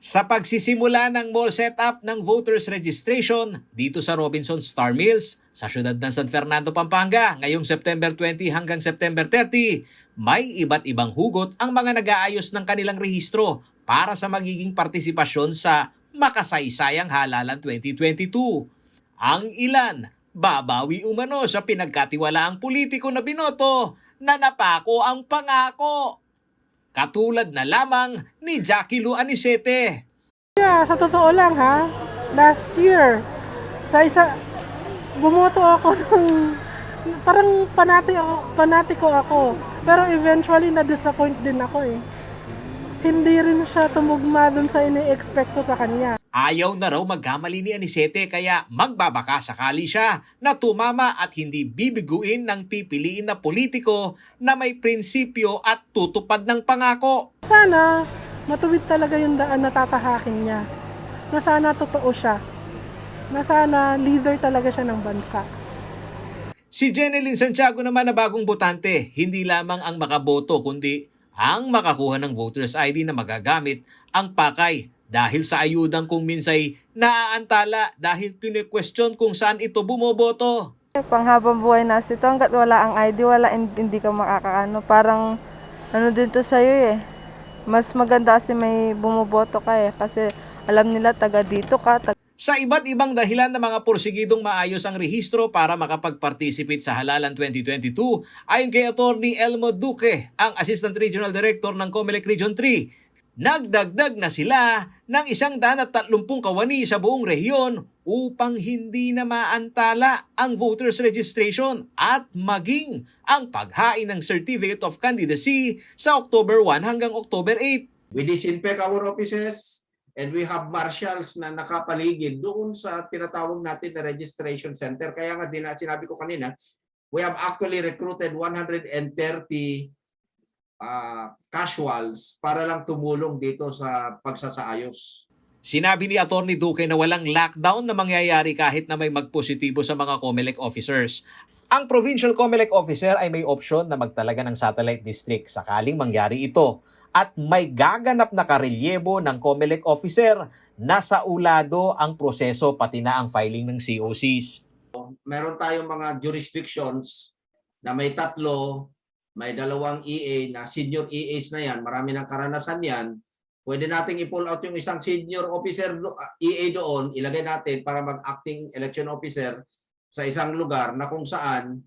Sa pagsisimula ng mall setup ng voters registration dito sa Robinson Star Mills sa syudad ng San Fernando, Pampanga ngayong September 20 hanggang September 30, may iba't ibang hugot ang mga nag-aayos ng kanilang rehistro para sa magiging partisipasyon sa makasaysayang halalan 2022. Ang ilan, babawi umano sa pinagkatiwalaang politiko na binoto na napako ang pangako. Katulad na lamang ni Jackie Lou Anisete. Yeah, sa totoo lang ha, last year, bumoto ako ng, parang panatiko ako. Pero eventually na-disappoint din ako eh. Hindi rin siya tumugma dun sa ini-expect ko sa kanya. Ayaw na raw magkamali ni Anisete kaya magbabaka sakali siya na tumama at hindi bibiguin ng pipiliin na politiko na may prinsipyo at tutupad ng pangako. Sana matuwid talaga yung daan na tatahakin niya. Na sana totoo siya. Na sana leader talaga siya ng bansa. Si Jenelyn Santiago naman na bagong botante, hindi lamang ang makaboto kundi ang makakuha ng voters ID na magagamit ang pakay dahil sa ayudang kung minsay naaantala dahil kine-question kung saan ito bumoboto. Panghabang buhay na ito, hanggat wala ang ID, hindi ka makakaano. Parang ano din to sa'yo eh. Mas maganda kasi may bumoboto ka eh. Kasi alam nila taga dito ka. Sa iba't ibang dahilan ng mga porsigidong maayos ang rehistro para makapag-participate sa halalan 2022, ayon kay Attorney Elmo Duque, ang Assistant Regional Director ng COMELEC Region 3, nagdagdag na sila ng 130 kawani sa buong rehiyon upang hindi na maantala ang voters registration at maging ang paghain ng Certificate of Candidacy sa October 1 hanggang October 8. We disinfect our offices and we have marshals na nakapaligid doon sa tinatawag natin na registration center. Kaya nga sinabi ko kanina, we have actually recruited 130 casuals para lang tumulong dito sa pagsasaayos. Sinabi ni Atty. Duque na walang lockdown na mangyayari kahit na may magpositibo sa mga COMELEC officers. Ang Provincial COMELEC officer ay may opsyon na magtalaga ng satellite district sakaling mangyari ito. At may gaganap na karelyebo ng COMELEC officer na sa ulado ang proseso pati na ang filing ng COCs. Meron tayong mga jurisdictions na may 3, may 2 EA na senior EAs na yan, marami ng karanasan yan. Pwede nating i-pull out yung isang senior officer EA doon, ilagay natin para mag-acting election officer sa isang lugar na kung saan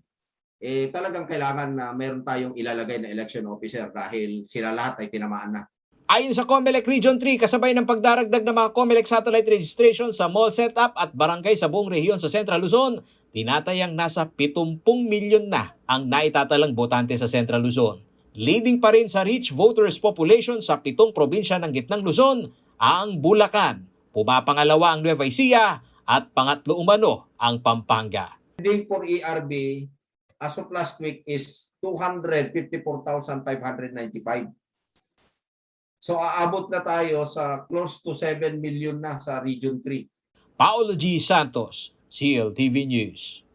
talagang kailangan na meron tayong ilalagay na election officer dahil sila lahat ay tinamaan na. Ayon sa COMELEC Region 3, kasabay ng pagdaragdag ng mga COMELEC satellite registration sa mall setup at barangay sa buong rehiyon sa Central Luzon, tinatayang nasa 70 milyon na ang naitatalang botante sa Central Luzon. Leading pa rin sa rich voters population sa 7 probinsya ng Gitnang Luzon, ang Bulacan. Pumapangalawa ang Nueva Ecija at pangatlo umano ang Pampanga. Pending for ERB as of last week is 254,595. So aabot na tayo sa close to 7 million na sa Region 3. Paolo G. Santos, CLTV News.